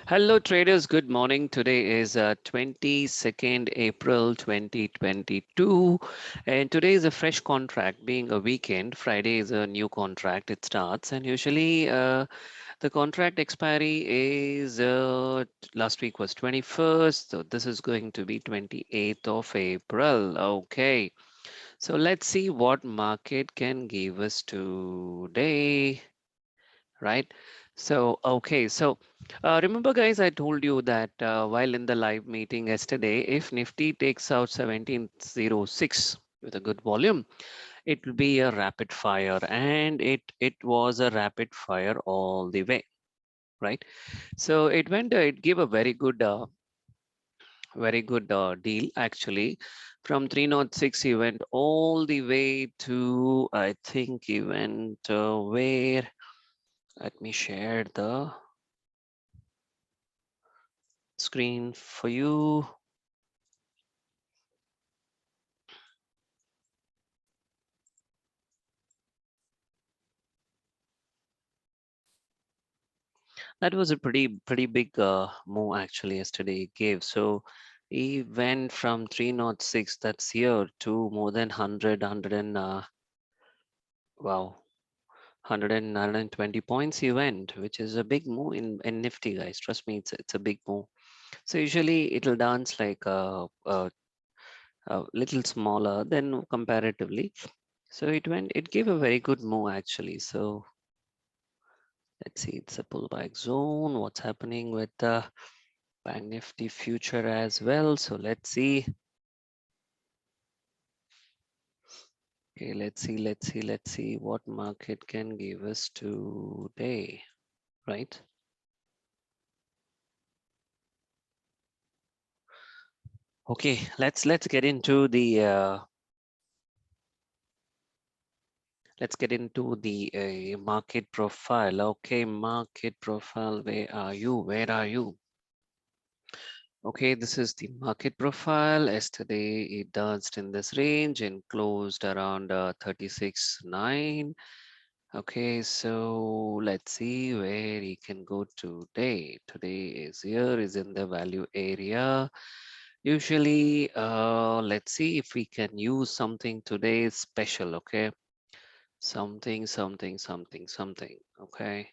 Hello traders, good morning. Today is 22nd April 2022 and today is a fresh contract being a weekend. Friday is a new contract, it starts, and usually the contract expiry is last week was 21st, so this is going to be 28th of April. Okay, so let's see what market can give us today, right? So, okay, so remember, guys, I told you that while in the live meeting yesterday, if Nifty takes out 1706 with a good volume, it will be a rapid fire, and it was a rapid fire all the way, right? So it gave a very good deal actually. From 306, he went all the way to, I think he went where? Let me share the screen for you. That was a pretty big move actually yesterday he gave. So he went from 306, that's here, to more than 100, wow, 120 points he went, which is a big move in Nifty, guys. Trust me, it's a big move. So usually it'll dance like a little smaller than comparatively. So it gave a very good move actually. So let's see, it's a pullback zone. What's happening with the Bank Nifty future as well? So let's see. Okay, let's see what market can give us today, right? Okay, let's get into the market profile. Okay, market profile. Where are you? Where are you? Okay, this is the market profile. Yesterday it danced in this range and closed around 36.9. Okay, so let's see where he can go today. Today is here, is in the value area. Usually, let's see if we can use something today special, okay? Something. Okay,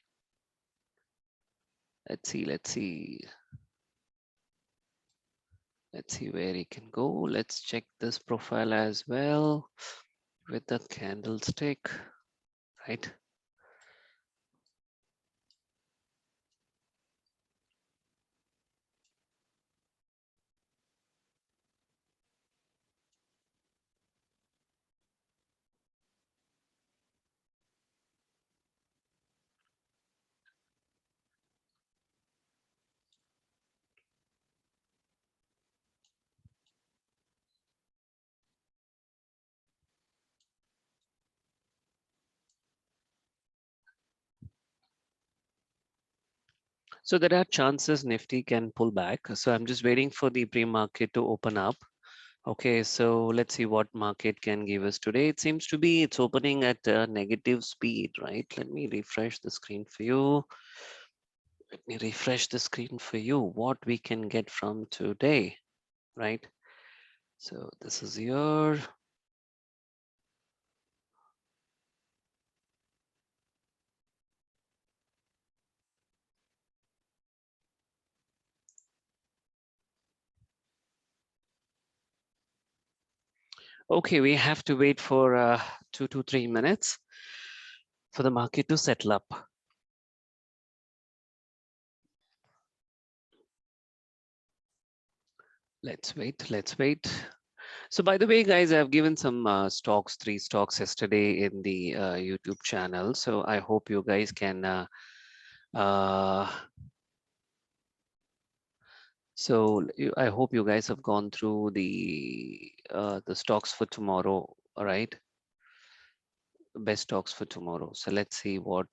let's see. Let's see where he can go. Let's check this profile as well with the candlestick, right? So there are chances Nifty can pull back. So I'm just waiting for the pre-market to open up. Okay, so let's see what market can give us today. It seems to be it's opening at a negative speed, right? Let me refresh the screen for you. Let me refresh the screen for you. What we can get from today, right? So this is here. Okay, we have to wait for 2 to 3 minutes for the market to settle up. Let's wait. So by the way, guys, I've given some stocks, 3 stocks yesterday in the YouTube channel. So I hope you guys can, uh, I hope you guys have gone through the stocks for tomorrow, all right? Best stocks for tomorrow. So let's see what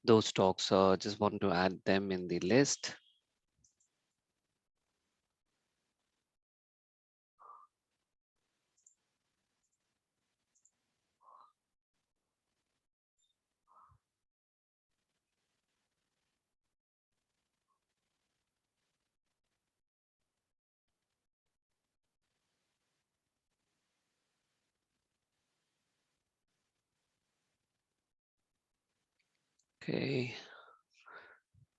those stocks are. Just want to add them in the list. Okay,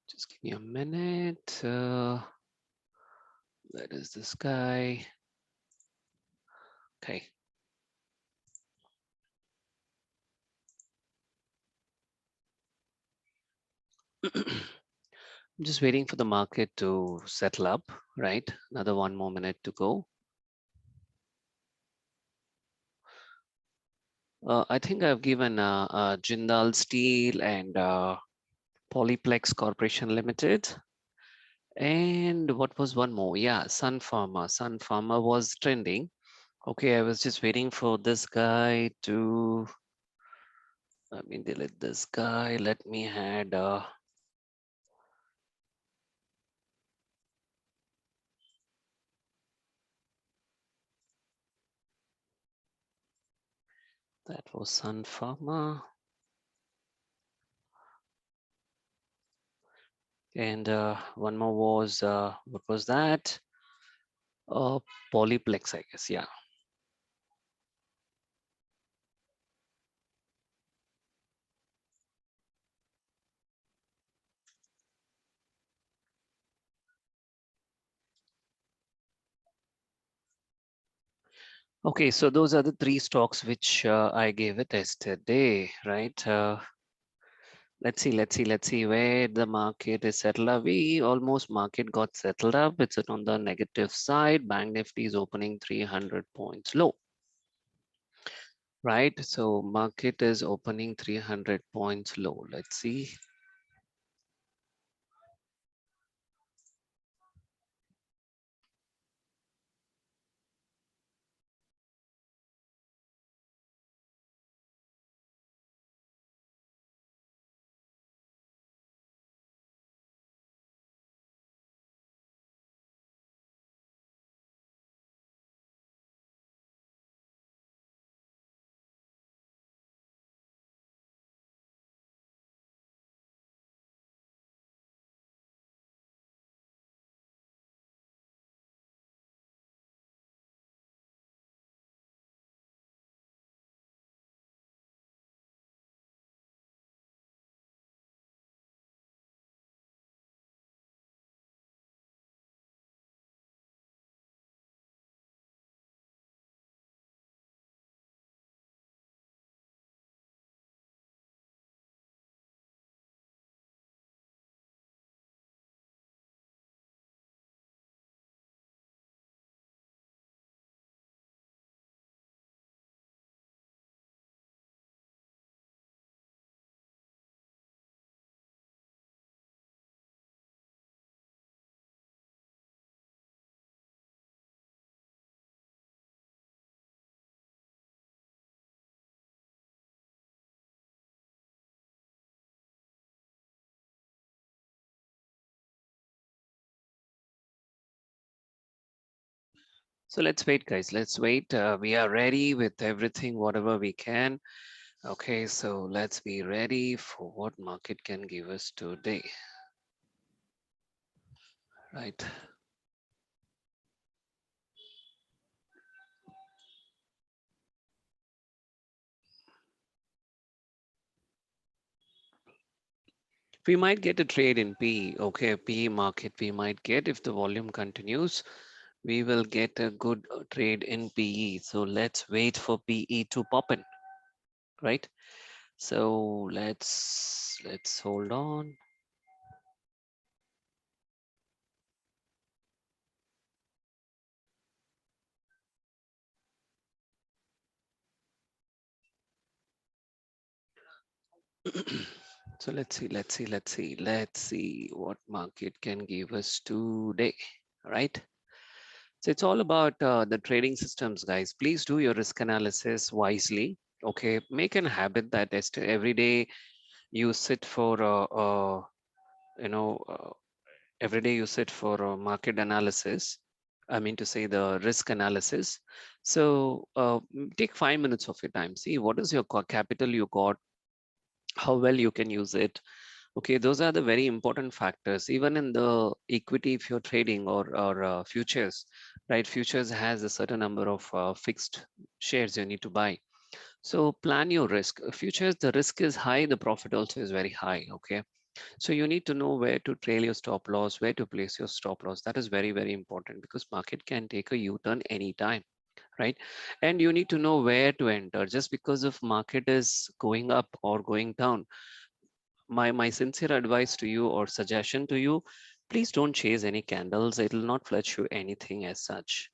just give me a minute. Where is this guy? Okay. I'm just waiting for the market to settle up, right? Another 1 more minute to go. I think I've given Jindal Steel and Polyplex Corporation Limited. And what was one more? Yeah, Sun Pharma. Sun Pharma was trending. Okay, I was just waiting for this guy to, let me delete this guy. Let me add, that was Sun Pharma. And one more was, what was that? Polyplex, I guess, yeah. Okay, so those are the three stocks which I gave it yesterday, right? Let's see where the market is settled up. We almost market got settled up. It's on the negative side. Bank Nifty is opening 300 points low, right? So market is opening 300 points low. Let's see. So let's wait, guys. Let's wait. We are ready with everything, whatever we can. Okay, so let's be ready for what market can give us today, right? We might get a trade in PE. Okay, PE market we might get if the volume continues. We will get a good trade in PE. So let's wait for PE to pop in, right? So let's hold on. So let's see what market can give us today, right? So it's all about the trading systems, guys. Please do your risk analysis wisely. Okay, make an habit that every day you sit for you know every day you sit for market analysis. I mean to say the risk analysis. So take 5 minutes of your time. See what is your capital you got, how well you can use it. Okay, those are the very important factors. Even in the equity, if you're trading or futures, right? Futures has a certain number of fixed shares you need to buy. So plan your risk. Futures, the risk is high, the profit also is very high. Okay. So you need to know where to trail your stop loss, where to place your stop loss. That is very, very important because market can take a U-turn anytime, right? And you need to know where to enter. Just because if market is going up or going down, my sincere advice to you or suggestion to you, please don't chase any candles. It will not fetch you anything as such,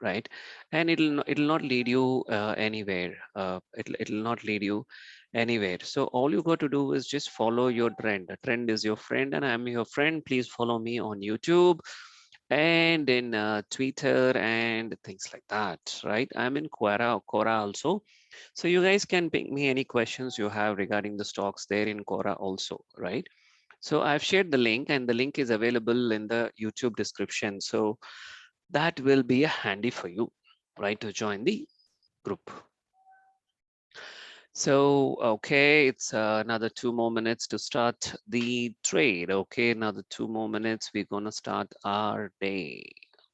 right? And it'll not lead you anywhere. It'll not lead you anywhere. So all you got to do is just follow your trend. The trend is your friend and I'm your friend. Please follow me on YouTube and in Twitter and things like that, right? I'm in Quora also. So you guys can ping me any questions you have regarding the stocks there in Quora also, right? So I've shared the link and the link is available in the YouTube description. So that will be handy for you, right, to join the group. So, okay, it's another 2 more minutes to start the trade. Okay, another 2 more minutes. We're going to start our day.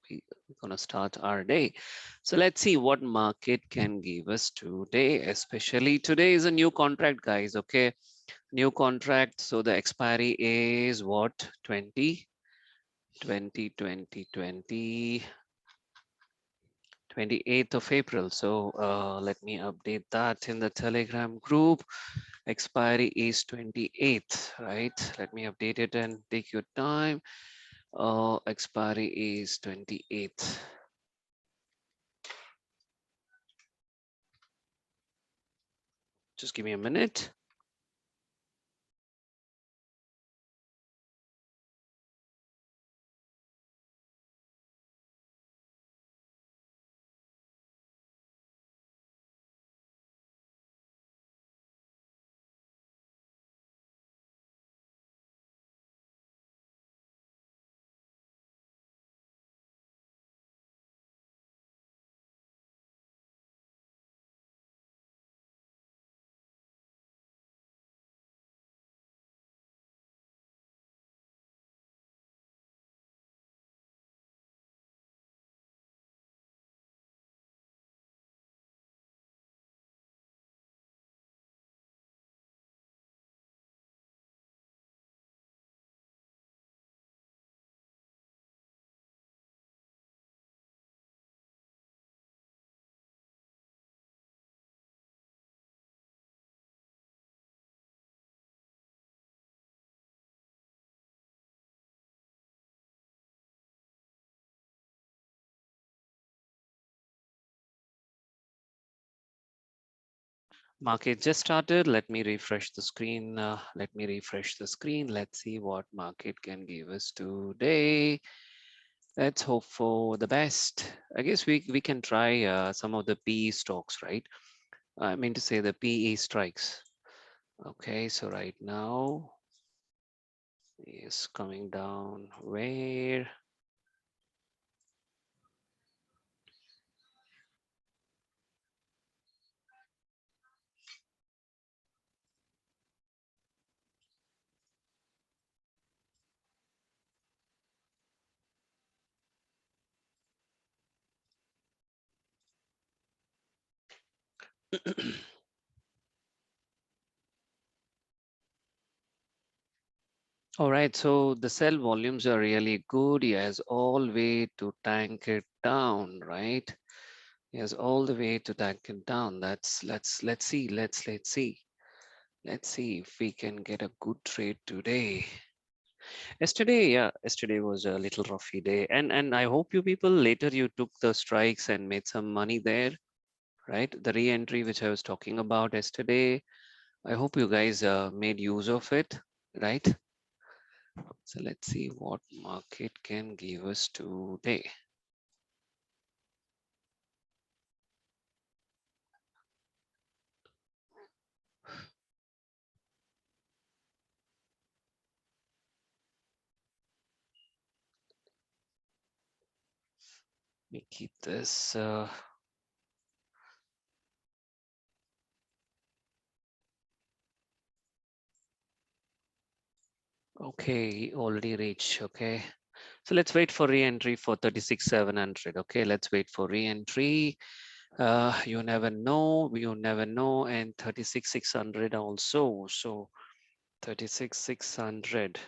We're going to start our day. So let's see what market can give us today, especially today is a new contract, guys. Okay, new contract. So the expiry is what? 20, 20, 20, 20. 28th of April. So let me update that in the Telegram group. Expiry is 28th, right? Let me update it and take your time. Expiry is 28th. Just give me a minute. Market just started. Let me refresh the screen. Let me refresh the screen. Let's see what market can give us today. Let's hope for the best. I guess we can try some of the PE stocks, right? I mean to say the PE strikes. Okay, so right now is coming down where? All right, so the sell volumes are really good. He has all way to tank it down, right? He has all the way to tank it down. Let's see. Let's see if we can get a good trade today. Yesterday, yeah, yesterday was a little roughy day. And I hope you people later you took the strikes and made some money there, right? The re-entry which I was talking about yesterday. I hope you guys made use of it, right? So let's see what market can give us today. Let me keep this. Okay, already reached. Okay. So let's wait for re-entry for 36,700. Okay, let's wait for re-entry. You never know, you never know. And 36,600 also. So 36,600.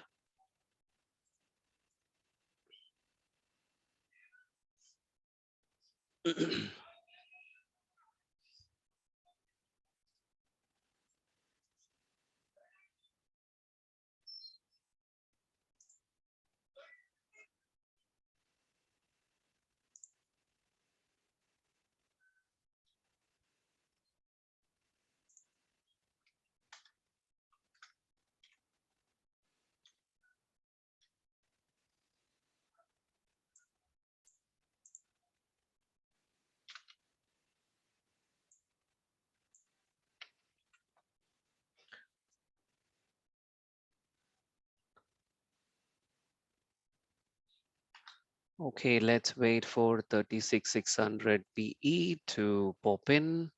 Okay, let's wait for 36,600 PE to pop in.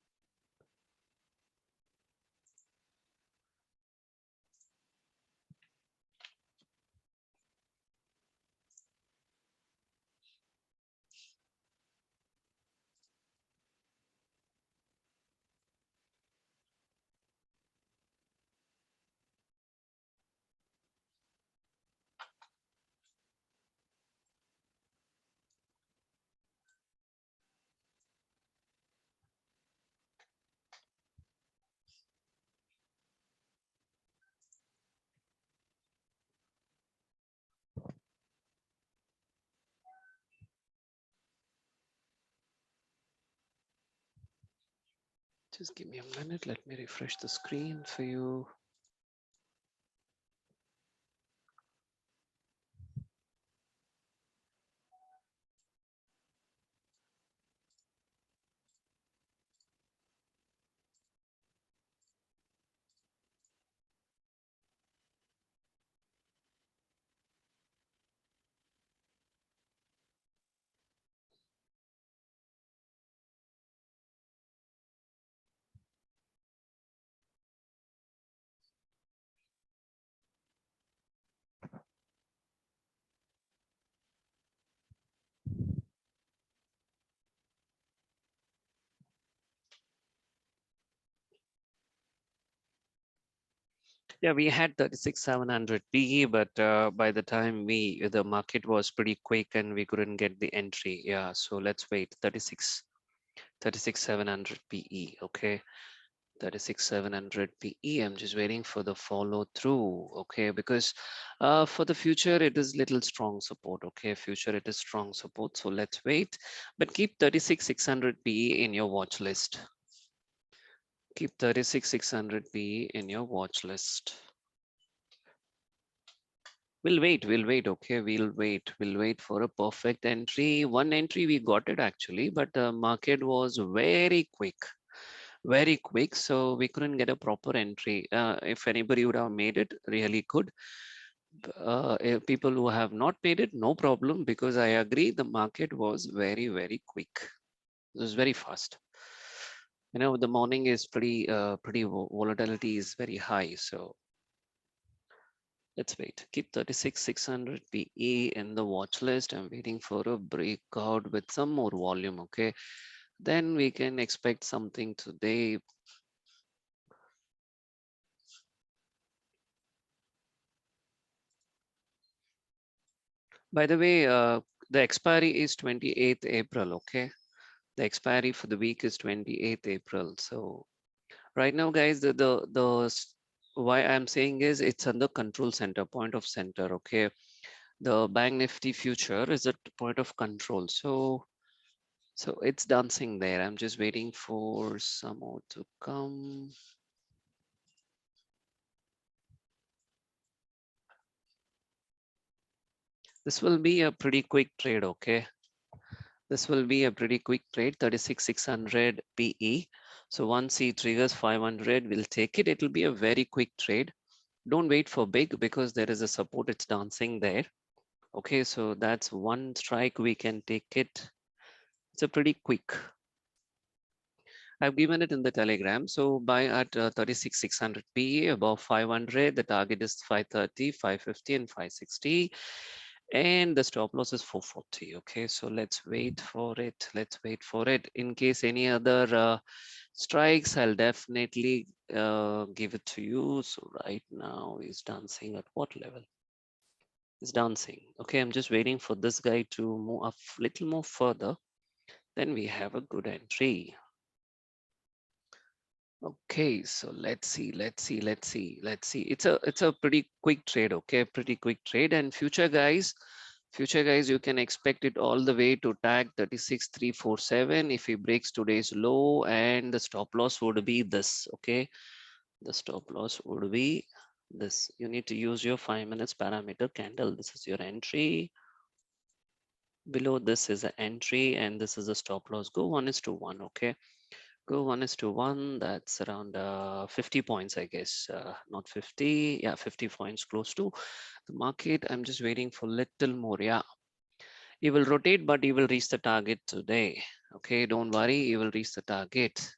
Just give me a minute. Let me refresh the screen for you. Yeah, we had 36,700 PE, but by the time the market was pretty quick and we couldn't get the entry. Yeah, so let's wait. 36,700 PE. Okay, 36,700 PE. I'm just waiting for the follow through. Okay, because for the future it is little strong support. Okay, future it is strong support. So let's wait, but keep 36,600 PE in your watch list. Keep 36,600 PE in your watch list. We'll wait. Okay, we'll wait for a perfect entry. One entry we got it actually, but the market was very quick, very quick. So we couldn't get a proper entry. If anybody would have made it, really good. If people who have not made it, no problem, because I agree the market was very, very quick. It was very fast. You know, the morning is pretty volatility is very high. So let's wait. Keep 36,600 PE in the watch list. I'm waiting for a breakout with some more volume. Okay. Then we can expect something today. By the way, the expiry is 28th April. Okay. The expiry for the week is 28th April. So right now, guys, why I'm saying is it's under control center, point of center. Okay. The Bank Nifty future is at point of control. So it's dancing there. I'm just waiting for some more to come. This will be a pretty quick trade, okay? This will be a pretty quick trade, 36,600 PE. So once he triggers 500, we'll take it. It'll be a very quick trade. Don't wait for big because there is a support. It's dancing there. Okay, so that's one strike. We can take it. It's a pretty quick. I've given it in the Telegram. So buy at 36,600 PE above 500. The target is 530, 550, and 560. and the stop loss is 440. Okay, so let's wait for it. Let's wait for it. In case any other strikes, I'll definitely give it to you. So right now he's dancing at what level? He's dancing. Okay, I'm just waiting for this guy to move a little more further. Then we have a good entry. Okay, so let's see. It's a pretty quick trade, okay? Pretty quick trade. And future guys, you can expect it all the way to tag 36,347 if he breaks today's low, and the stop loss would be this, okay? The stop loss would be this. You need to use your 5 minutes parameter candle. This is your entry. Below this is an entry, and this is a stop loss. Go 1:1, okay? Go 1:1. That's around 50 points, I guess. Not 50. Yeah, 50 points close to the market. I'm just waiting for little more. Yeah, he will rotate, but he will reach the target today. Okay, don't worry. He will reach the target.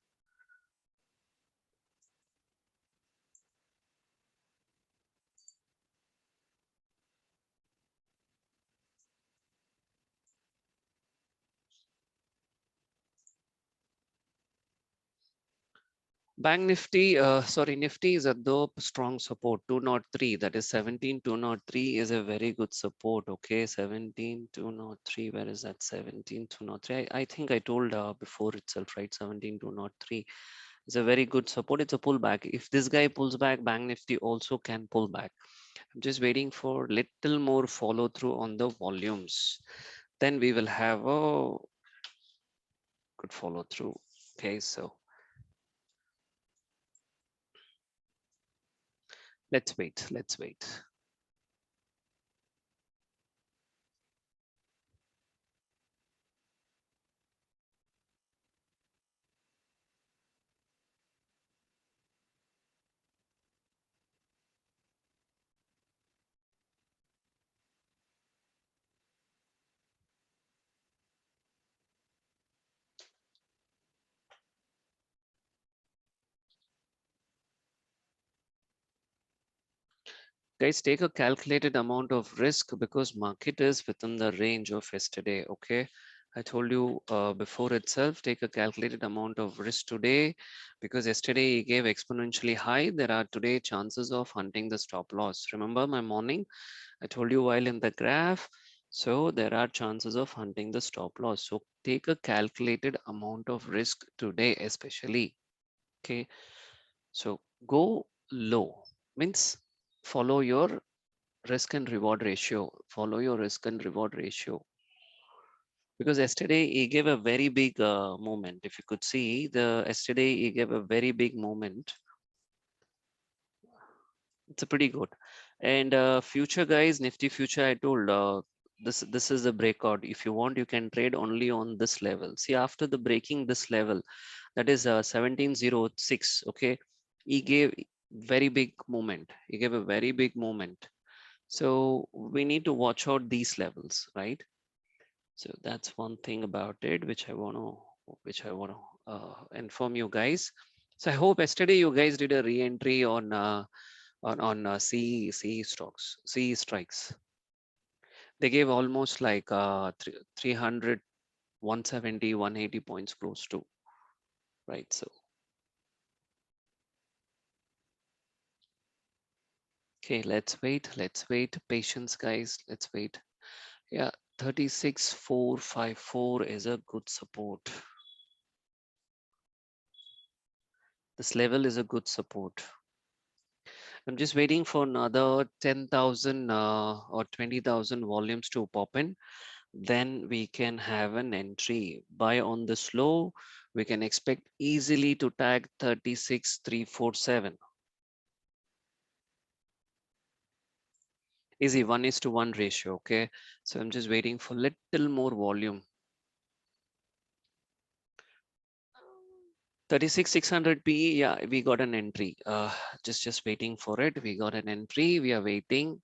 Bank Nifty, sorry, Nifty is at the strong support 203. That is 17,203 is a very good support. Okay, 17,203. Where is that? 17,203. I think I told before itself, right? 17,203 is a very good support. It's a pullback. If this guy pulls back, Bank Nifty also can pull back. I'm just waiting for little more follow through on the volumes. Then we will have a good follow through. Okay, so let's wait. Let's wait. Guys, take a calculated amount of risk because market is within the range of yesterday. Okay, I told you before itself, take a calculated amount of risk today because yesterday he gave exponentially high. There are today chances of hunting the stop loss. Remember my morning, I told you while in the graph. So there are chances of hunting the stop loss. So take a calculated amount of risk today, especially. Okay, so go low means follow your risk and reward ratio. Follow your risk and reward ratio. Because yesterday he gave a very big movement. If you could see the yesterday he gave a very big movement. It's a pretty good. And future guys, Nifty future, I told this is a breakout. If you want, you can trade only on this level. See, after the breaking this level, that is 1706. Okay, he gave very big movement. He gave a very big movement. So we need to watch out these levels, right? So that's one thing about it, which I want to inform you guys. So I hope yesterday you guys did a re-entry on CE stocks, CE strikes. They gave almost like 300, 170, 180 points close to, right? So okay, let's wait. Let's wait. Patience, guys. Let's wait. Yeah, 36,454 is a good support. This level is a good support. I'm just waiting for another 10,000 or 20,000 volumes to pop in. Then we can have an entry. Buy on the slow. We can expect easily to tag 36,347. Easy 1:1 ratio. Okay. So I'm just waiting for little more volume. 36,600 PE. Yeah, we got an entry. Just waiting for it. We got an entry. We are waiting.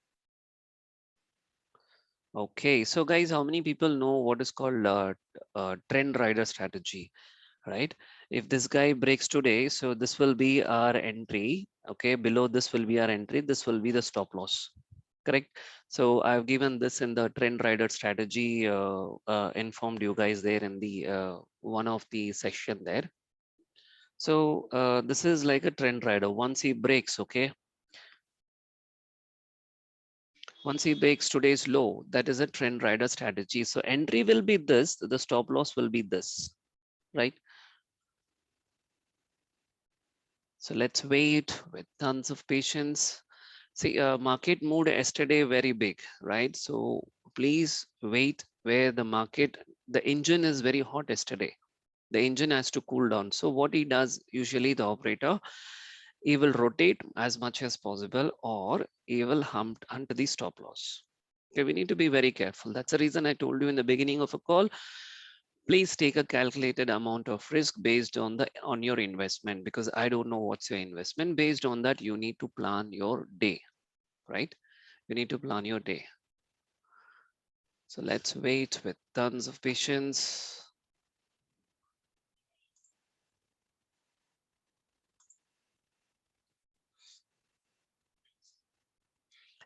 Okay, so guys, how many people know what is called trend rider strategy, right? If this guy breaks today, so this will be our entry. Okay, below this will be our entry. This will be the stop loss. correct? So I've given this in the trend rider strategy, informed you guys there in the one of the section there. So this is like a trend rider. Once he breaks, okay, once he breaks today's low, that is a trend rider strategy. So entry will be this, the stop loss will be this, right? So let's wait with tons of patience. See, market moved yesterday very big, right? So please wait where the market, the engine is very hot yesterday. The engine has to cool down. So what he does, usually the operator, he will rotate as much as possible, or he will hunt the stop loss. Okay, we need to be very careful. That's the reason I told you in the beginning of a call, please take a calculated amount of risk based on the on your investment, because I don't know what's your investment. Based on that, you need to plan your day, right? You need to plan your day. So let's wait with tons of patience.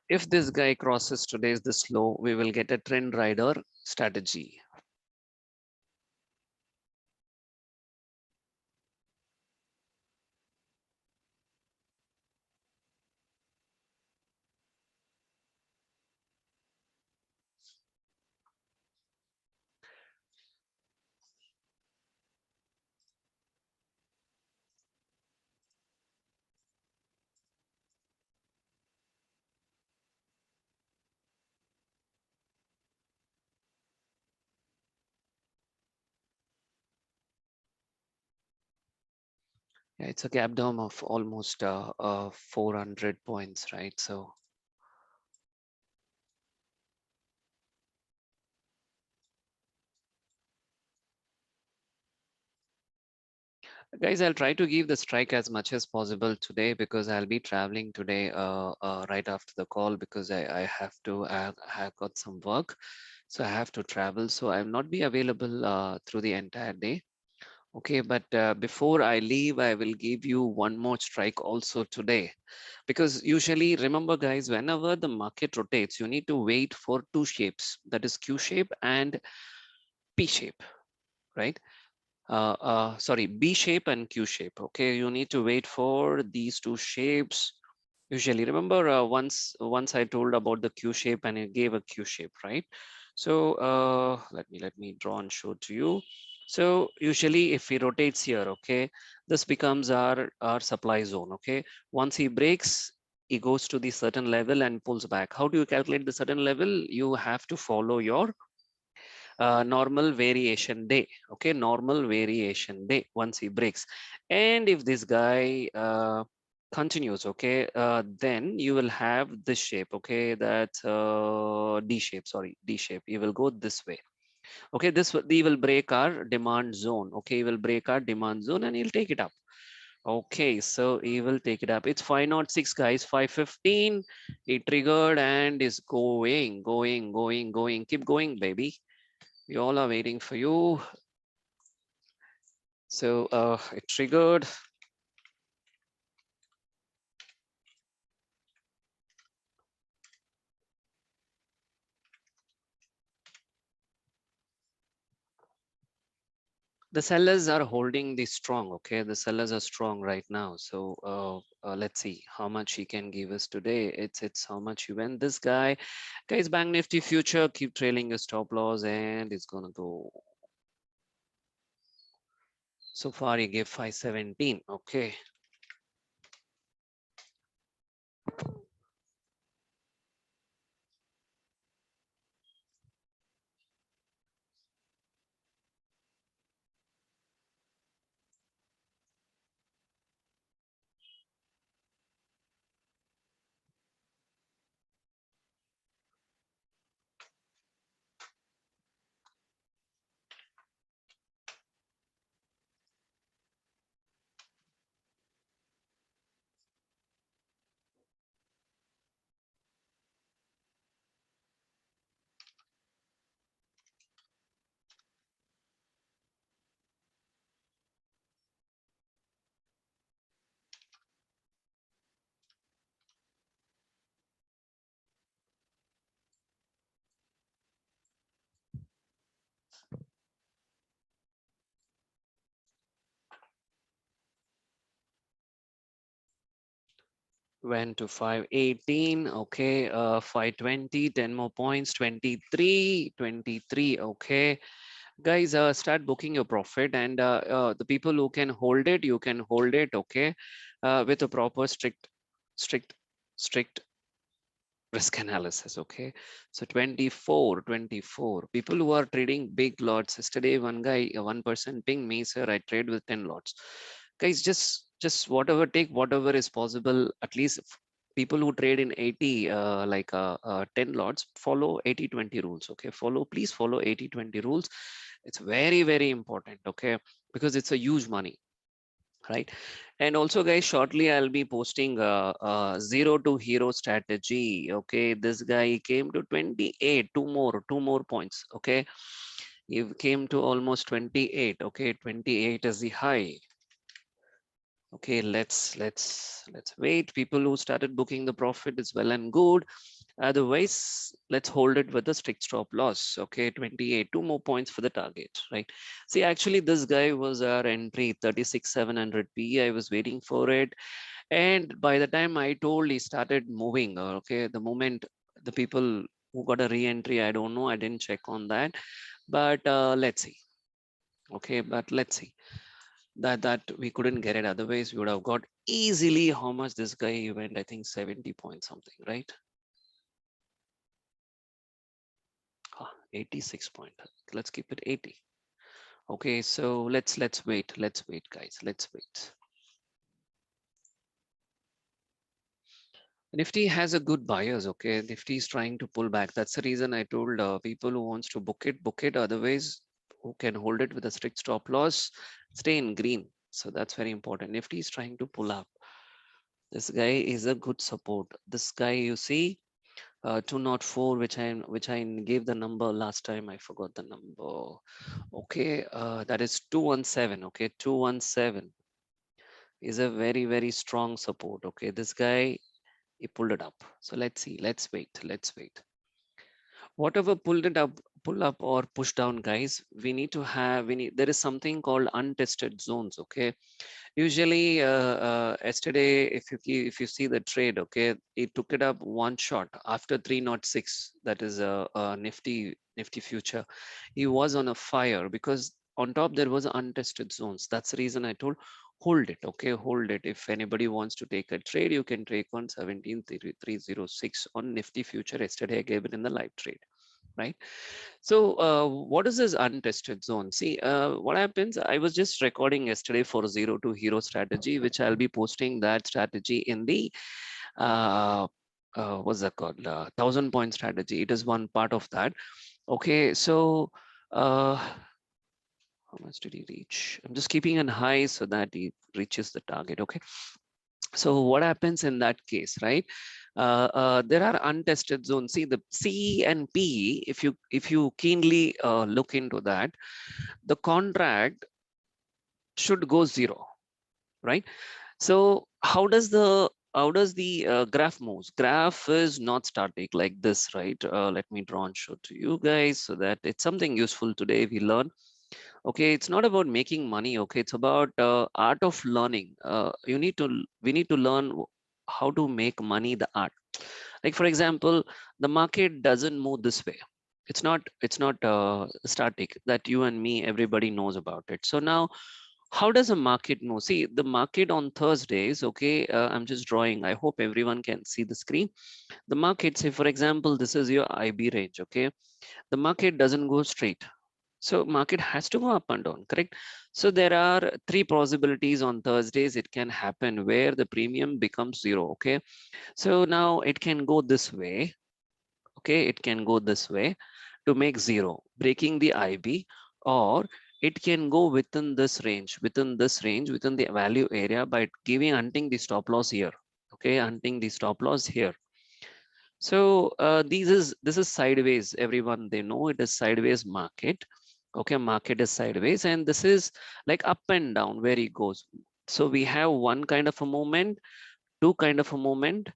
If this guy crosses today's this low, we will get a trend rider strategy. Yeah, it's a gap down of almost 400 points, right? So guys, I'll try to give the strike as much as possible today, because I'll be traveling today right after the call, because I have to, I have got some work. So I have to travel. So I will not be available through the entire day. Okay, but before I leave, I will give you one more strike also today. Because usually, remember guys, whenever the market rotates, you need to wait for two shapes, that is Q shape and P shape, right? Sorry, B shape and Q shape. Okay, you need to wait for these two shapes. Usually, remember once I told about the Q shape and it gave a Q shape, right? So let me draw and show to you. So usually, if he rotates here, okay, this becomes our supply zone. Okay, once he breaks, he goes to the certain level and pulls back. How do you calculate the certain level? You have to follow your normal variation day. Okay, normal variation day once he breaks. And if this guy continues, okay, then you will have this shape. Okay, that's D shape, sorry, D shape. You will go this way. Okay, he will break our demand zone. Okay, he will break our demand zone and he'll take it up. Okay, so he will take it up. It's 506 guys, 515. It triggered and is going. Keep going, baby. We all are waiting for you. So it triggered. The sellers are holding the strong. Okay, the sellers are strong right now. So let's see how much he can give us today. It's how much he went. This guys, Bank Nifty future keep trailing a stop loss, and it's gonna go. So far, he gave 517. Okay. went to 518. Okay, 520, 10 more points, 23, 23. Okay, guys, start booking your profit, and the people who can hold it, you can hold it. Okay, with a proper strict strict risk analysis. Okay, so 24, 24 people who are trading big lots. Yesterday one guy, one person pinged me, sir, I trade with 10 lots. Guys, just whatever, take whatever is possible. At least people who trade in 80 10 lots, follow 80-20 rules. Okay, please follow 80-20 rules. It's very, very important. Okay, because it's a huge money, right? And also, guys, shortly I'll be posting zero to hero strategy. Okay, this guy came to 28, two more points. Okay, you came to almost 28. Okay, 28 is the high. Okay, let's wait. People who started booking the profit is well and good. Otherwise, let's hold it with a strict stop loss. Okay, 28, two more points for the target, right? See, actually, this guy was our entry, 36,700 P. I was waiting for it. And by the time I told, he started moving. Okay, the moment the people who got a re-entry, I don't know. I didn't check on that. But let's see. Okay, but let's see. That we couldn't get it. Otherwise, we would have got easily how much this guy went. I think 70 points something, right? 86 point. Let's keep it 80. Okay, so let's wait. Let's wait, guys. Let's wait. Nifty has a good buyers. Okay, Nifty is trying to pull back. That's the reason I told people who wants to book it, book it. Otherwise, who can hold it with a strict stop loss, stay in green. So that's very important. Nifty is trying to pull up. This guy is a good support. This guy, you see, 204, which I gave the number last time. I forgot the number. Okay, that is 217. Okay, 217 is a very, very strong support. Okay, this guy, he pulled it up. So let's see. Let's wait. Let's wait. Whatever pulled it up, pull up or push down, guys, we need to have, there is something called untested zones. Okay, usually yesterday, if you see the trade, okay, it took it up one shot after 306. That is a nifty future. He was on a fire because on top there was untested zones. That's the reason I told, hold it. Okay, hold it. If anybody wants to take a trade, you can take on 17,306 on nifty future. Yesterday I gave it in the live trade, right? So what is this untested zone? See, what happens, I was just recording yesterday for zero to hero strategy, which I'll be posting that strategy in the, what's that called? 1,000 point strategy. It is one part of that. Okay, so how much did he reach? I'm just keeping an high so that he reaches the target. Okay. So what happens in that case, right? There are untested zones. See, the C and P, if you keenly look into that, the contract should go zero, right? So how does the graph moves? Graph is not static like this, right? Let me draw and show to you guys so that it's something useful today we learn. Okay, it's not about making money. Okay, it's about art of learning. We need to learn how to make money, the art. Like for example, the market doesn't move this way. It's not static, that you and me, everybody knows about it. So now, how does a market move? See, the market on Thursdays, okay, I'm just drawing. I hope everyone can see the screen. The market, say for example, this is your IB range. Okay, the market doesn't go straight, so market has to go up and down, correct? So there are three possibilities on Thursdays it can happen where the premium becomes zero. Okay, so now it can go this way. Okay, it can go this way to make zero, breaking the IB, or it can go within the value area by giving hunting the stop loss here. Okay, hunting the stop loss here. So this is sideways. Everyone, they know it is sideways market. Okay, market is sideways, and this is like up and down where it goes. So we have one kind of a movement, two kind of a movement,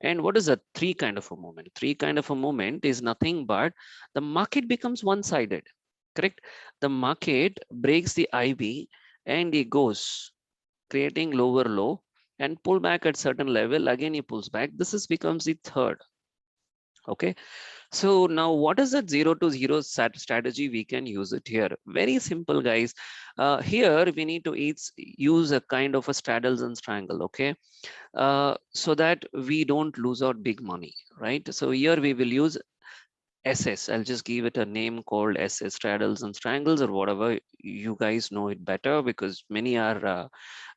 and what is a three kind of a movement? Three kind of a movement is nothing but the market becomes one-sided, correct? The market breaks the IB and it goes creating lower low, and pull back at certain level, again he pulls back. This is becomes the third. Okay, so now what is that 0 to 0 strategy? We can use it here. Very simple, guys. Here we need to use a kind of a straddles and strangle, okay, so that we don't lose out big money, right? So here we will use SS. I'll just give it a name called SS, straddles and strangles, or whatever. You guys know it better because many are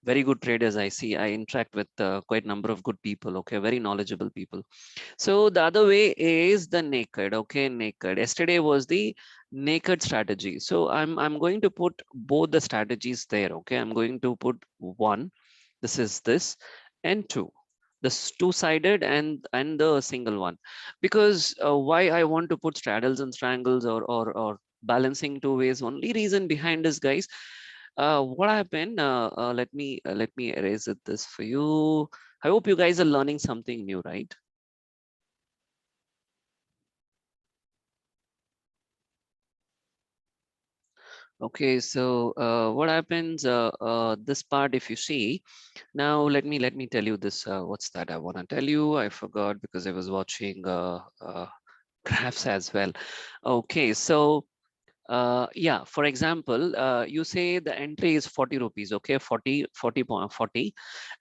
very good traders. I see, I interact with quite a number of good people, okay, very knowledgeable people. So the other way is the naked, okay, naked. Yesterday was the naked strategy. So I'm going to put both the strategies there, okay. I'm going to put one, this is this, and two, this two-sided and the single one. Because why I want to put straddles and strangles, or balancing two ways, only reason behind this, guys, what happened, let me erase it this for you. I hope you guys are learning something new, right? Okay, so what happens, this part, if you see, now let me tell you this, what's that I want to tell you, I forgot because I was watching graphs as well. Okay, so yeah, for example, you say the entry is 40 rupees, okay, 40,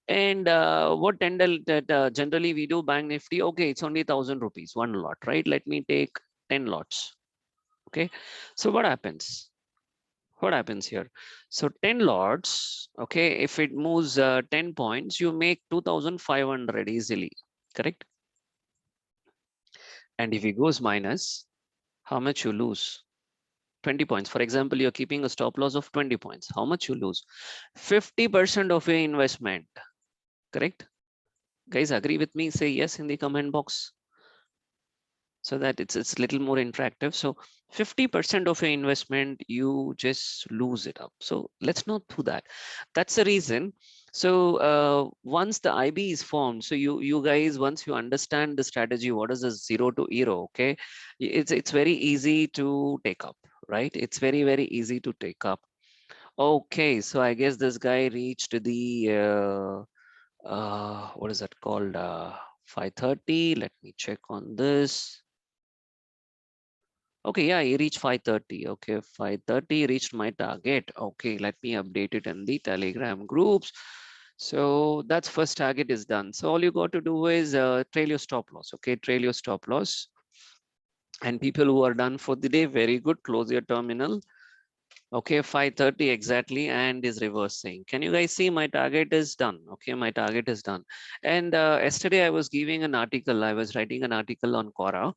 and what generally we do bank nifty, okay, it's only 1,000 rupees one lot, right? Let me take 10 lots, okay. So what happens here? So 10 lots, okay, if it moves 10 points, you make 2,500 easily, correct? And if it goes minus, how much you lose? 20 points. For example, you're keeping a stop loss of 20 points. How much you lose? 50% of your investment, correct? Guys, agree with me? Say yes in the comment box, so that it's little more interactive. So 50% of your investment, you just lose it up. So let's not do that. That's the reason. So once the IB is formed, so you guys, once you understand the strategy, what is a 0 to hero, okay, it's very easy to take up, right? It's very easy to take up. Okay, so I guess this guy reached the what is that called, 5:30. Let me check on this. Okay, yeah, he reached 5:30. Okay, 5:30 reached my target. Okay, let me update it in the Telegram groups. So that's first target is done. So all you got to do is trail your stop loss. Okay, trail your stop loss. And people who are done for the day, very good. Close your terminal. Okay, 5:30 exactly, and is reversing. Can you guys see my target is done? Okay, my target is done. And yesterday I was giving an article. I was writing an article on Quora.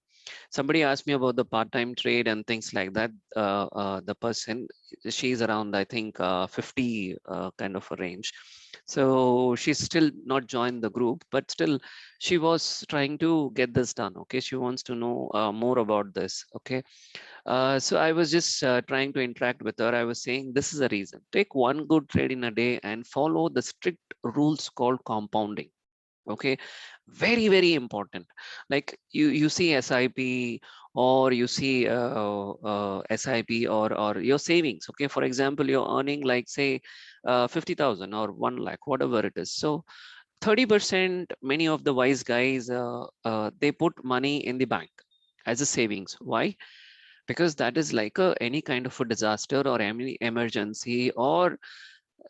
Somebody asked me about the part-time trade and things like that. The person, she's around, I think, 50 kind of a range. So she's still not joined the group, but still she was trying to get this done. Okay, she wants to know more about this. Okay, so I was just trying to interact with her. I was saying this is a reason. Take one good trade in a day and follow the strict rules called compounding. Okay, very important. Like you see SIP, or you see SIP, or your savings. Okay, for example, you're earning like say 50,000 or 1 lakh, whatever it is. So 30%, many of the wise guys, they put money in the bank as a savings. Why? Because that is like any kind of a disaster or any emergency, or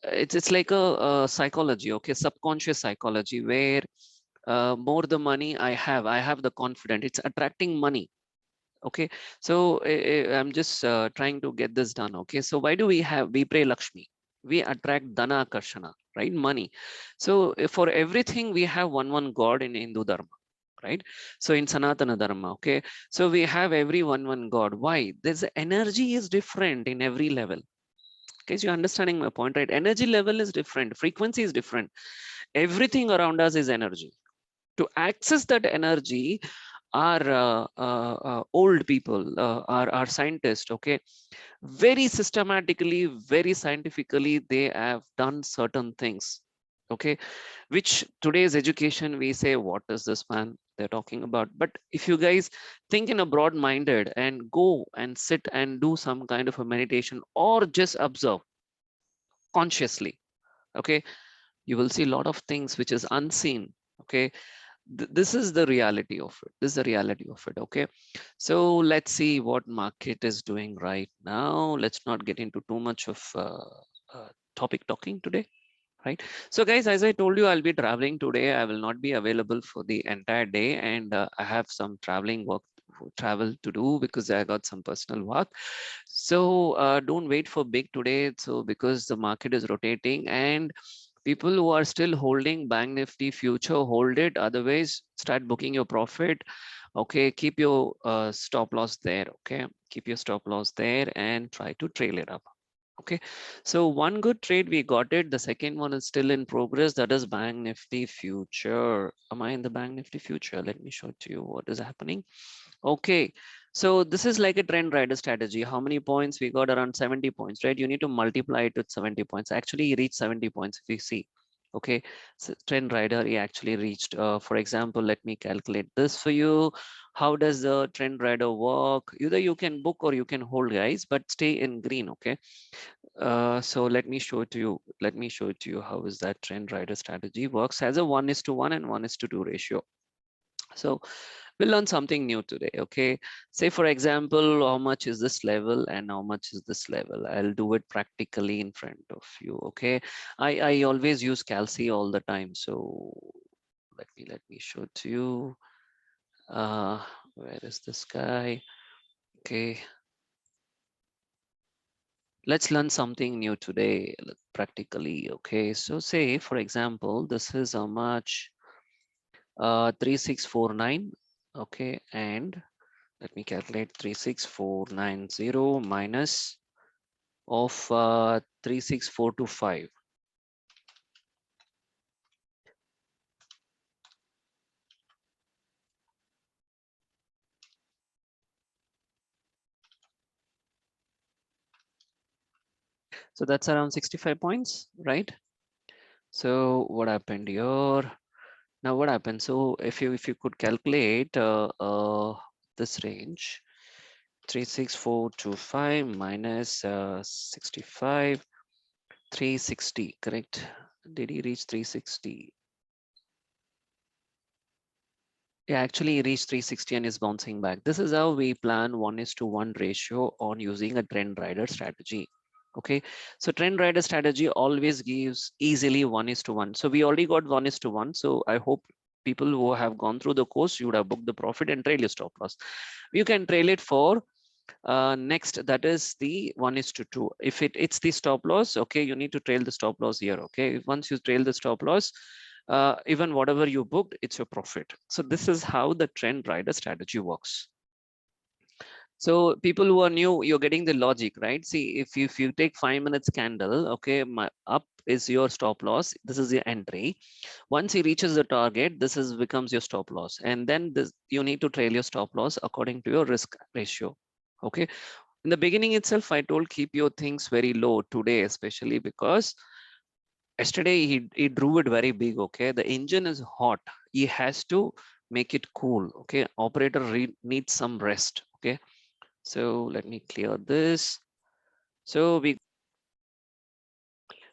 it's like a psychology, okay, subconscious psychology, where more the money I have the confidence, it's attracting money. Okay, so I'm just trying to get this done. Okay, so why do we pray Lakshmi? We attract dana akarshana, right? Money. So for everything we have one god in Hindu dharma, right? So in Sanatana dharma, okay, so we have every one god. Why? There's energy is different in every level. Okay, so you're understanding my point, right? Energy level is different, frequency is different, everything around us is energy. To access that energy, our old people, our scientists, okay, very systematically, very scientifically, they have done certain things, okay, which today's education we say, what is this man they're talking about? But if you guys think in a broad minded and go and sit and do some kind of a meditation, or just observe consciously, okay, You will see a lot of things which is unseen. Okay, this is the reality of it. This is the reality of it. Okay, so let's see what market is doing right now. Let's not get into too much of topic talking today. Right. So guys, as I told you, I'll be traveling today. I will not be available for the entire day, and I have some travel to do because I got some personal work. So don't wait for big today. So because the market is rotating, and people who are still holding Bank Nifty future, hold it. Otherwise, start booking your profit. Okay, keep your stop loss there. Okay, keep your stop loss there and try to trail it up. Okay, so one good trade we got it. The second one is still in progress. That is Bank Nifty future. Am I in the Bank Nifty future? Let me show to you what is happening. Okay, so this is like a trend rider strategy. How many points we got? Around 70 points, right? You need to multiply it with 70 points. Actually, he reached 70 points if you see. Okay, so trend rider, he actually reached. For example, let me calculate this for you. How does the trend rider work? Either you can book or you can hold, guys, but stay in green. Okay, so let me show it to you. Let me show it to you how is that trend rider strategy works as a 1:1 and 1:2 ratio. So we'll learn something new today. Okay, say for example, how much is this level and how much is this level? I'll do it practically in front of you. Okay, I always use calci all the time. So let me show it to you. Where is this guy? Okay, let's learn something new today practically. Okay, so say for example, this is how much 3649. Okay, and let me calculate 36490 minus of 36425. So that's around 65 points, right? So what happened here? Now what happened? So if you could calculate this range, 36425 minus 65, 360, correct? Did he reach 360? Yeah, actually he reached 360 and is bouncing back. This is how we plan 1:1 ratio on using a trend rider strategy. Okay, so trend rider strategy always gives easily 1:1. So we already got 1:1. So I hope people who have gone through the course, you would have booked the profit and trail your stop loss. You can trail it for next, that is the 1:2. If it's the stop loss, okay, you need to trail the stop loss here. Okay, once you trail the stop loss, even whatever you booked, it's your profit. So this is how the trend rider strategy works. So people who are new, you're getting the logic, right? See, if you take 5 minutes candle, okay, my up is your stop loss. This is your entry. Once he reaches the target, this is becomes your stop loss, and then this you need to trail your stop loss according to your risk ratio. Okay, in the beginning itself, I told keep your things very low today, especially because yesterday he drew it very big. Okay, the engine is hot. He has to make it cool. Okay, operator needs some rest. Okay, so let me clear this. So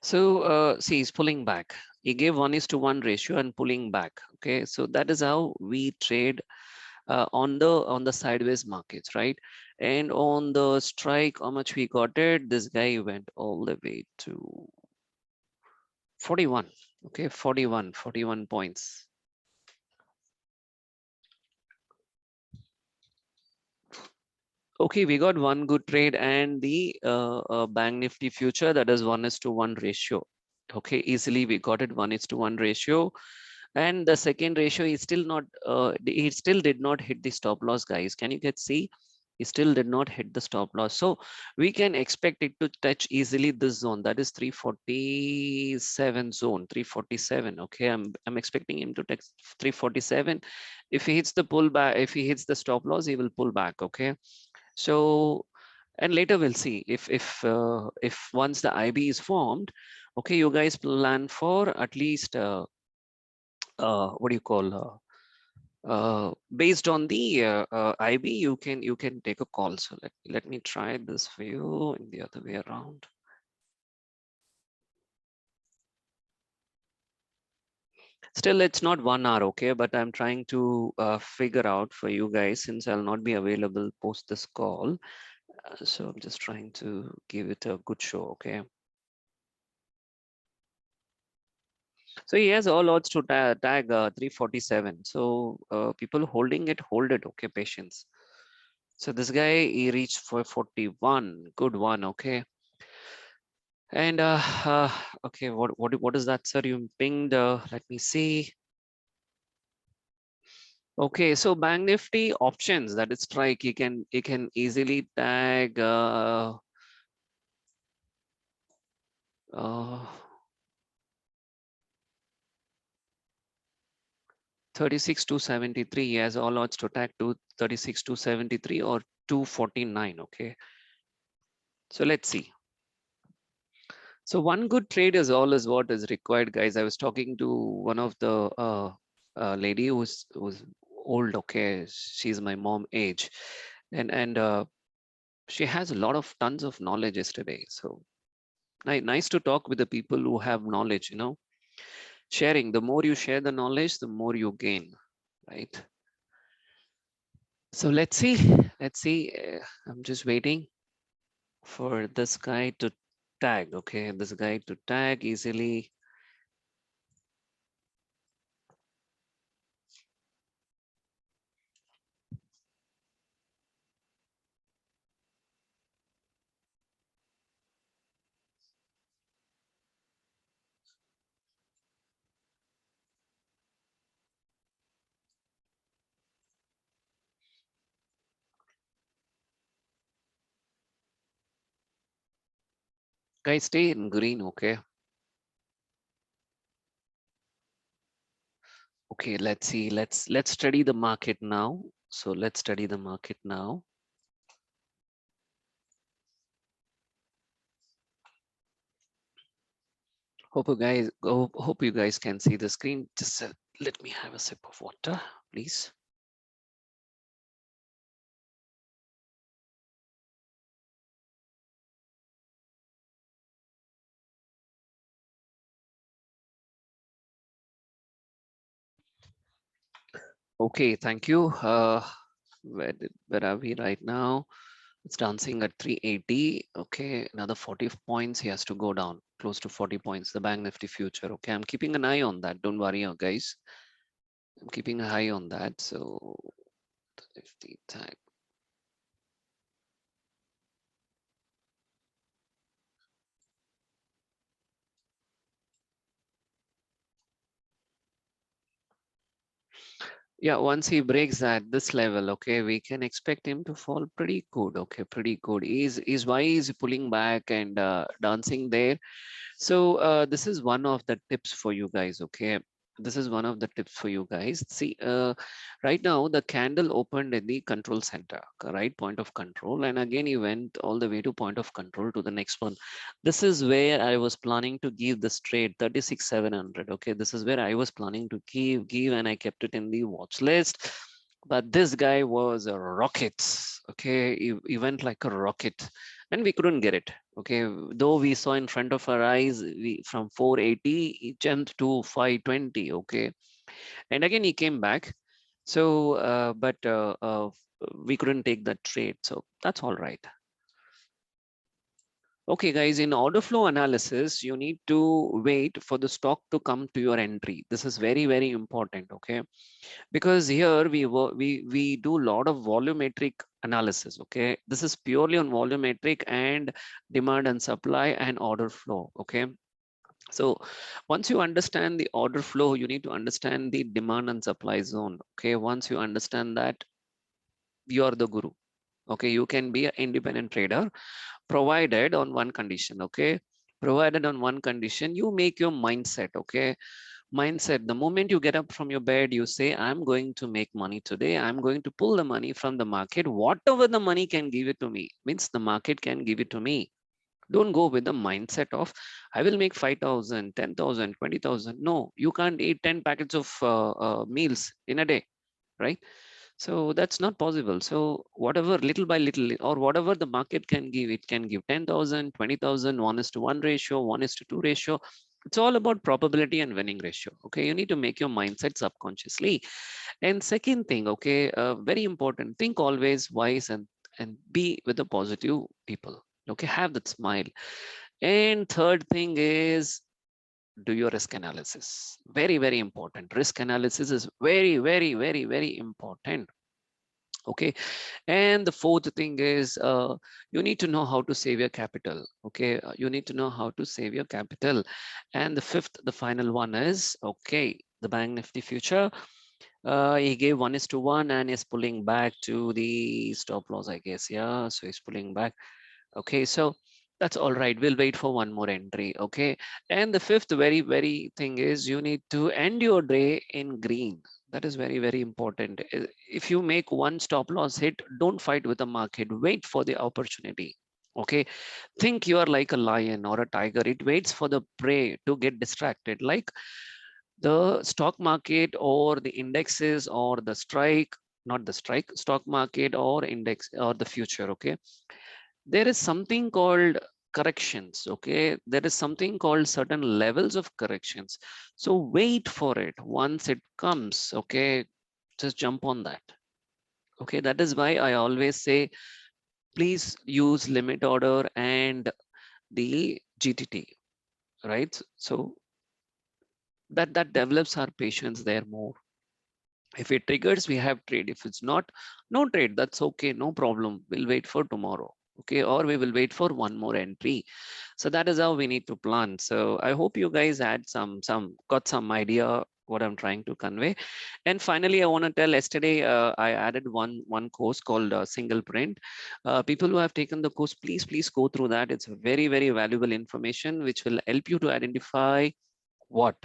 see, he's pulling back. He gave 1:1 ratio and pulling back. Okay, so that is how we trade on the sideways markets, right? And on the strike, how much we got it? This guy went all the way to 41. Okay, 41 points. Okay, we got one good trade and the Bank Nifty future, that is 1:1 ratio. Okay, easily we got it 1:1 ratio. And the second ratio is still not, he still did not hit the stop loss, guys. Can you get see? He still did not hit the stop loss. So we can expect it to touch easily this zone. That is 347 zone, 347. Okay, I'm expecting him to touch 347. If he hits the pullback, if he hits the stop loss, he will pull back. Okay. So, and later we'll see if once the IB is formed, okay, you guys plan for at least what do you call based on the IB, you can take a call. So let me try this for you in the other way around. Still, it's not 1 hour, okay? But I'm trying to figure out for you guys, since I'll not be available post this call. So I'm just trying to give it a good show, okay? So he has all odds to tag 347. So people holding it, hold it, okay? Patience. So this guy, he reached 441. Good one, okay? And okay, what is that, sir? You pinged. Let me see. Okay, so Bank Nifty options, that is strike. You can easily tag uh 36 to 73. He has all odds to tag to 36 to 73 or 249. Okay, so let's see. So one good trade is all is what is required, guys. I was talking to one of the lady who's old. Okay, she's my mom age, and she has a lot of tons of knowledge yesterday. So nice to talk with the people who have knowledge. Sharing. The more you share the knowledge, the more you gain, right? So let's see. Let's see. I'm just waiting for this guy to tag. Okay, this guy to tag easily. Guys, stay in green. Okay. Okay, let's see. Let's study the market now. So let's study the market now. Hope you guys can see the screen. Just let me have a sip of water, please. Okay, thank you. Where are we right now? It's dancing at 380. Okay, another 40 points. He has to go down close to 40 points. The Bank Nifty future. Okay, I'm keeping an eye on that. Don't worry, guys. I'm keeping an eye on that. So the Nifty tag. Yeah, once he breaks at this level, okay, we can expect him to fall pretty good. Okay, pretty good. Is why he's pulling back and dancing there. So this is one of the tips for you guys. Okay, this is one of the tips for you guys. See, right now the candle opened in the control center, right point of control, and again he went all the way to point of control to the next one. This is where I was planning to give this trade 36,700. Okay, this is where I was planning to give, and I kept it in the watch list. But this guy was a rocket. Okay, he went like a rocket, and we couldn't get it. Okay, though we saw in front of our eyes, we from 480 he jumped to 520. Okay, and again he came back. So but we couldn't take that trade, so that's all right. Okay, guys, in order flow analysis, you need to wait for the stock to come to your entry. This is very, very important, okay? Because here we do a lot of volumetric analysis, okay? This is purely on volumetric and demand and supply and order flow, okay? So once you understand the order flow, you need to understand the demand and supply zone, okay? Once you understand that, you are the guru, okay? You can be an independent trader provided on one condition, okay? Provided on one condition, you make your mindset, okay? Mindset, the moment you get up from your bed, you say, I'm going to make money today. I'm going to pull the money from the market. Whatever the money can give it to me, means the market can give it to me. Don't go with the mindset of, I will make 5,000, 10,000, 20,000. No, you can't eat 10 packets of meals in a day, right? So that's not possible. So whatever little by little or whatever the market can give, it can give 10,000, 20,000, 1:1 ratio, 1:2 ratio. It's all about probability and winning ratio. Okay, you need to make your mindset subconsciously. And second thing, okay, very important, think always wise and be with the positive people. Okay, have that smile. And third thing is do your risk analysis. Very, very important. Risk analysis is very, very, very, very important. Okay, and the fourth thing is you need to know how to save your capital. Okay, you need to know how to save your capital. And the fifth, the final one is, okay, the bank nifty future, he gave 1:1 and is pulling back to the stop loss, I guess. Yeah, so he's pulling back. Okay, so that's all right. We'll wait for one more entry. Okay, and the fifth very, very thing is you need to end your day in green. That is very, very important. If you make one stop loss hit, don't fight with the market. Wait for the opportunity. Okay, think you are like a lion or a tiger. It waits for the prey to get distracted. Like the stock market or the indexes or the strike, not the strike, stock market or index or the future. Okay, there is something called corrections. Okay, there is something called certain levels of corrections. So wait for it. Once it comes, okay, just jump on that. Okay, that is why I always say please use limit order and the GTT, right? So that develops our patience there more. If it triggers, we have trade. If it's not, no trade. That's okay, no problem. We'll wait for tomorrow. Okay, or we will wait for one more entry. So that is how we need to plan. So I hope you guys had some got some idea what I'm trying to convey. And finally, I want to tell, yesterday I added one course called Single Print. People who have taken the course, please go through that. It's very, very valuable information which will help you to identify what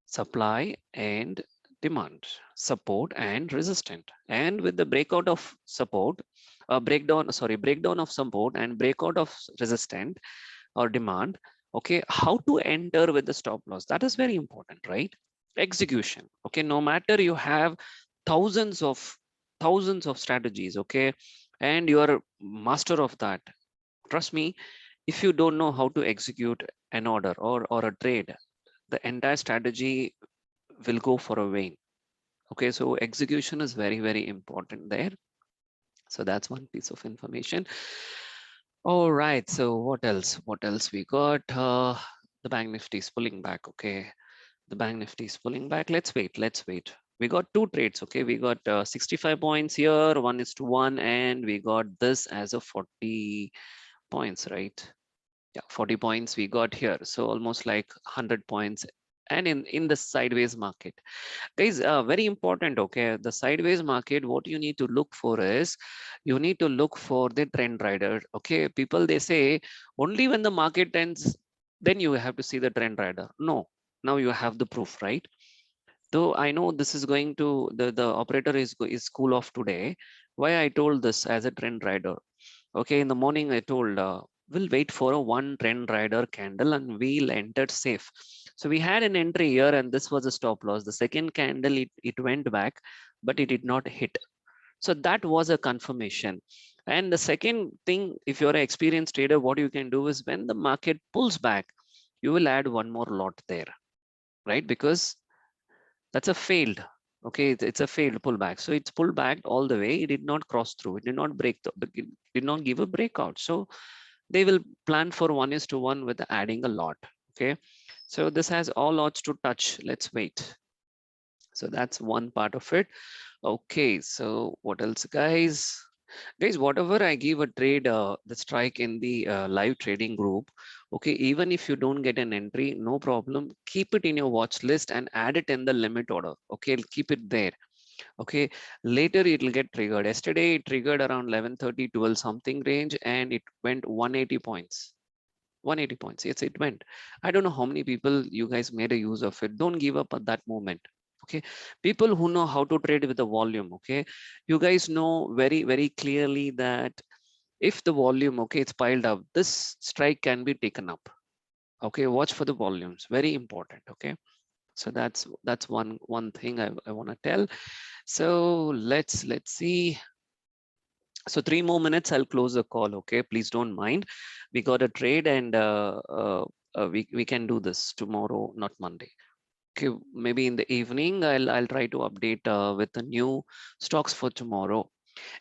supply and demand, support and resistant. And with the breakout of support, breakdown of support and breakout of resistant or demand, okay, how to enter with the stop loss, that is very important, right? Execution. Okay, no matter you have thousands of thousands of strategies, okay, and you are master of that, trust me, if you don't know how to execute an order or a trade, the entire strategy will go for a wane. Okay, so execution is very, very important there. So that's one piece of information. All right, so what else we got? The bank nifty is pulling back. Okay, the bank nifty is pulling back. Let's wait. We got two trades. Okay, we got 65 points here, 1:1, and we got this as a 40 points, right? Yeah, 40 points we got here, so almost like 100 points. And in the sideways market, guys, very important. Okay, the sideways market, what you need to look for is you need to look for the trend rider. Okay, people, they say only when the market ends then you have to see the trend rider. No, now you have the proof, right? Though I know this is going to the operator is cool off today. Why I told this as a trend rider? Okay, in the morning I told we'll wait for a one trend rider candle and we'll enter safe. So we had an entry here and this was a stop loss. The second candle, it went back, but it did not hit. So that was a confirmation. And the second thing, if you're an experienced trader, what you can do is when the market pulls back, you will add one more lot there, right? Because that's a failed. Okay, it's a failed pullback. So it's pulled back all the way. It did not cross through. It did not break it did not give a breakout. So they will plan for 1:1 with adding a lot. Okay, so this has all lots to touch. Let's wait. So that's one part of it. Okay, so what else, guys, whatever I give a trade, the strike in the live trading group, okay, even if you don't get an entry, no problem, keep it in your watch list and add it in the limit order. Okay, keep it there. Okay, later it will get triggered. Yesterday it triggered around 11:30, 12 something range, and it went 180 points. 180 points. Yes, it went. I don't know how many people you guys made a use of it. Don't give up at that moment. Okay, people who know how to trade with the volume. Okay, you guys know very, very clearly that if the volume, okay, it's piled up, this strike can be taken up. Okay, watch for the volumes. Very important. Okay, so that's one thing I want to tell. So let's see. So 3 more minutes, I'll close the call. Okay, please don't mind. We got a trade and we can do this tomorrow, not Monday. Okay, maybe in the evening I'll try to update with the new stocks for tomorrow.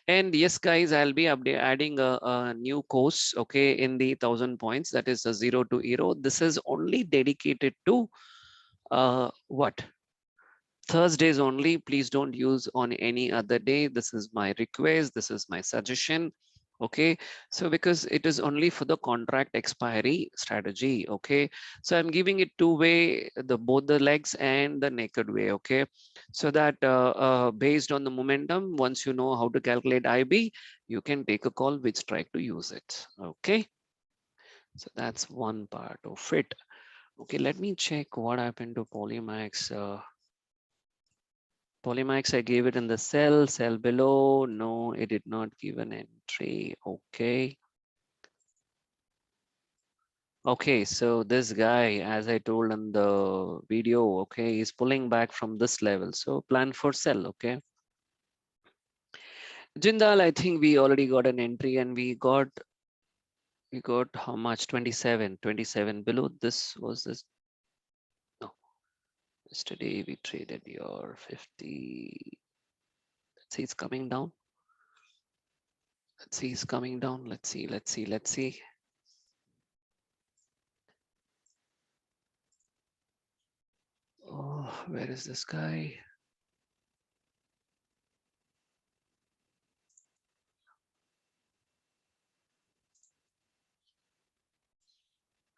And yes, guys, I'll be adding a new course, okay, in the 1,000 points. That is a zero to hero. This is only dedicated to what? Thursdays only. Please don't use on any other day. This is my request. This is my suggestion. Okay, so because it is only for the contract expiry strategy. Okay, so I'm giving it two-way, the both the legs and the naked way. Okay, so that based on the momentum, once you know how to calculate IB, you can take a call which strike to use it. Okay, so that's one part of it. Okay, let me check what happened to Polymax. Polymax, I gave it in the cell below. No, it did not give an entry. Okay. Okay, so this guy, as I told in the video, okay, is pulling back from this level. So plan for sell, okay. Jindal, I think we already got an entry and we got how much? 27 below. This was this. No, yesterday we traded your 50. Let's see, it's coming down. Let's see, it's coming down. Let's see. Oh, where is this guy?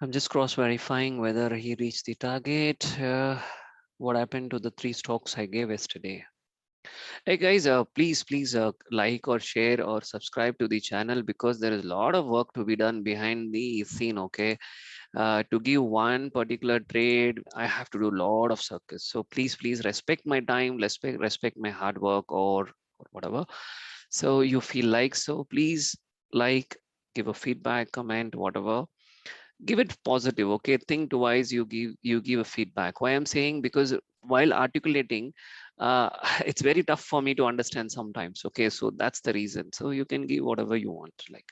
I'm just cross-verifying whether he reached the target. What happened to the 3 stocks I gave yesterday? Hey guys, please like or share or subscribe to the channel because there is a lot of work to be done behind the scene. Okay, to give one particular trade, I have to do a lot of circuits. So please respect my time, respect my hard work or whatever. So you feel like, so please like, give a feedback, comment, whatever. Give it positive. Okay, think twice, you give a feedback. Why I'm saying, because while articulating, uh, it's very tough for me to understand sometimes. Okay, so that's the reason. So you can give whatever you want, like.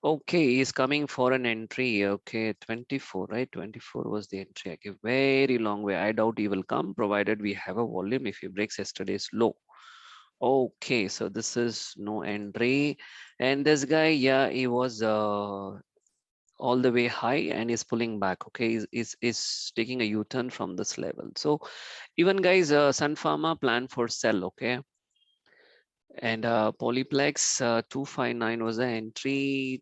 Okay, he's coming for an entry. Okay, 24, right? 24 was the entry. I give very long way. I doubt he will come, provided we have a volume if he breaks yesterday's low. Okay, so this is no entry. And this guy, yeah, he was all the way high and is pulling back. Okay, is taking a U-turn from this level. So even guys, Sun Pharma plan for sell. Okay, and Polyplex 259 was the entry.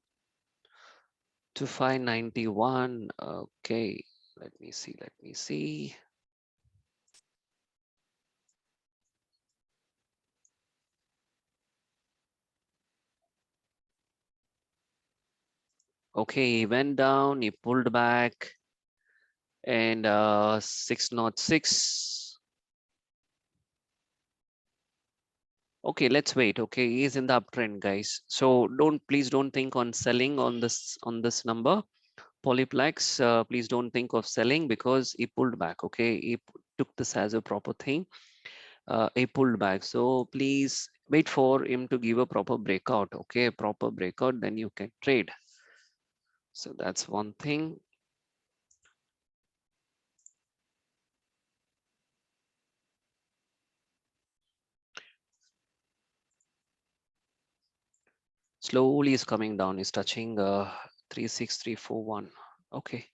2591. Okay, let me see. Okay, he went down, he pulled back, and 606. Okay, let's wait. Okay, he's in the uptrend, guys. So please don't think on selling on this number. Polyplex, please don't think of selling because he pulled back. Okay, he took this as a proper thing. He pulled back. So please wait for him to give a proper breakout. Okay, proper breakout, then you can trade. So that's one thing. Slowly is coming down. Is touching 36341. Okay.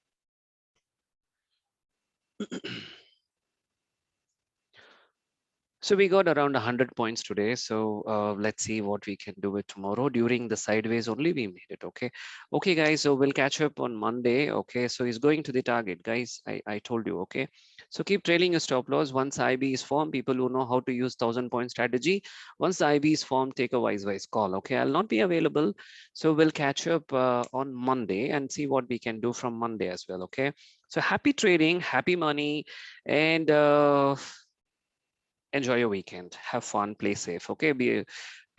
So we got around 100 points today. So let's see what we can do it tomorrow. During the sideways only we made it. Okay. Okay, guys. So we'll catch up on Monday. Okay. So he's going to the target, guys. I told you. Okay. So keep trailing your stop loss. Once IB is formed, people who know how to use 1,000-point strategy. Once the IB is formed, take a wise call. Okay. I'll not be available. So we'll catch up on Monday and see what we can do from Monday as well. Okay. So happy trading, happy money, and enjoy your weekend. Have fun, play safe. Okay, play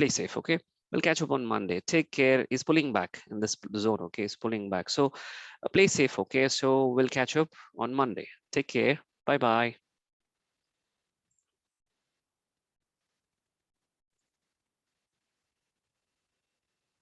safe. Okay. We'll catch up on Monday. Take care. He's pulling back in this zone. Okay, he's pulling back. So play safe. Okay, so we'll catch up on Monday. Take care. Bye bye.